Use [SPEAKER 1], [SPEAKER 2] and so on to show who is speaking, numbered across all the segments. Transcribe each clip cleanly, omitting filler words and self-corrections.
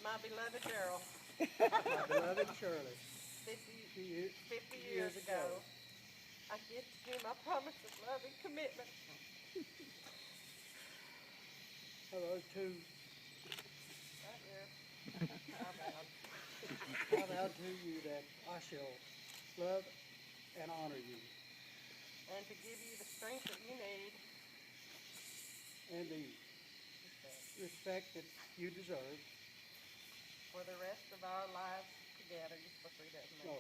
[SPEAKER 1] my beloved Cheryl,
[SPEAKER 2] my beloved Shirley,
[SPEAKER 1] 50 years ago. I give to you my promise of love and commitment.
[SPEAKER 2] hello to,
[SPEAKER 1] Right here. How about?
[SPEAKER 2] I vow to you that I shall love and honor you,
[SPEAKER 1] And to give you the strength that you need
[SPEAKER 2] and the respect that you deserve.
[SPEAKER 1] for the rest of our lives together. You're supposed to read that.
[SPEAKER 2] No,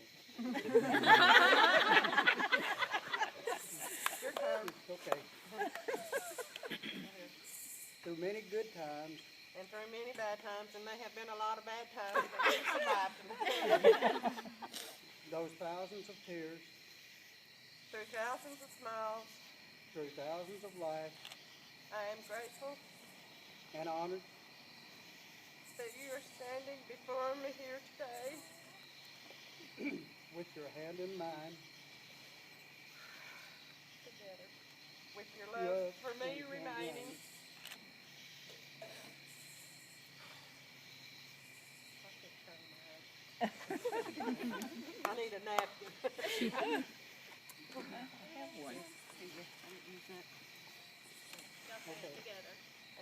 [SPEAKER 1] Your turn.
[SPEAKER 2] it's okay. Through many good times
[SPEAKER 1] And through many bad times, and there have been a lot of bad times, but we survived them.
[SPEAKER 2] those thousands of tears,
[SPEAKER 1] Through thousands of smiles,
[SPEAKER 2] through thousands of lives,
[SPEAKER 1] I am grateful
[SPEAKER 2] and honored
[SPEAKER 1] that you are standing before me here today.
[SPEAKER 2] with your hand in mine,
[SPEAKER 1] Together. With your love for me
[SPEAKER 2] and
[SPEAKER 1] remaining.
[SPEAKER 2] mine.
[SPEAKER 1] I need a napkin.
[SPEAKER 2] Okay.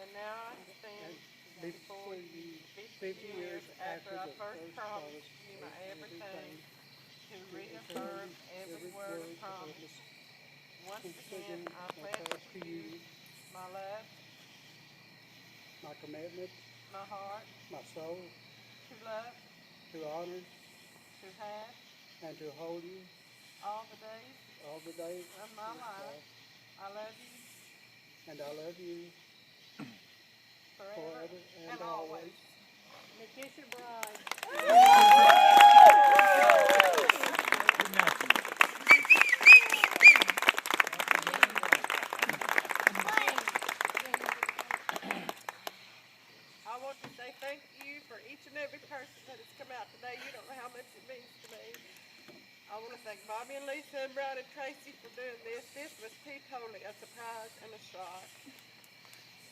[SPEAKER 1] And now I stand
[SPEAKER 2] Before you,
[SPEAKER 1] 50 years after I first promised you my
[SPEAKER 2] everything,
[SPEAKER 1] to reaffirm every word of promise. Once again, I pledge to you my love,
[SPEAKER 2] my commitment,
[SPEAKER 1] my heart,
[SPEAKER 2] my soul,
[SPEAKER 1] to love,
[SPEAKER 2] to honor
[SPEAKER 1] to have
[SPEAKER 2] and to hold you
[SPEAKER 1] all the days
[SPEAKER 2] all the days
[SPEAKER 1] of my life. I love you
[SPEAKER 2] and I love you
[SPEAKER 1] forever,
[SPEAKER 2] forever
[SPEAKER 1] and always. And kiss your bride. I want to say thank you for each and every person that has come out today. You don't know how much it means to me. I want to thank Bobby and Lisa and Brian and Tracy for doing this. This was totally a surprise and a shock.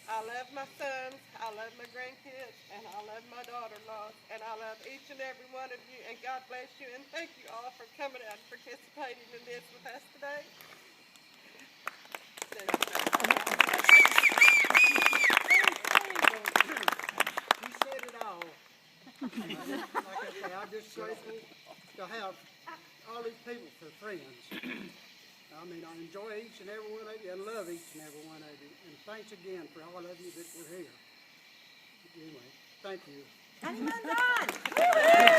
[SPEAKER 1] I love my sons, I love my grandkids, and I love my daughter-in-laws, and I love each and every one of you, and God bless you, and thank you all for coming out and participating in this with us today.
[SPEAKER 2] You said it all. Like I say, I'm just grateful to have all these people for friends. I mean, I enjoy each and every one of you and love each and every one of you. And thanks again for all of you that were here. Anyway, thank you.
[SPEAKER 3] Honeymoon done!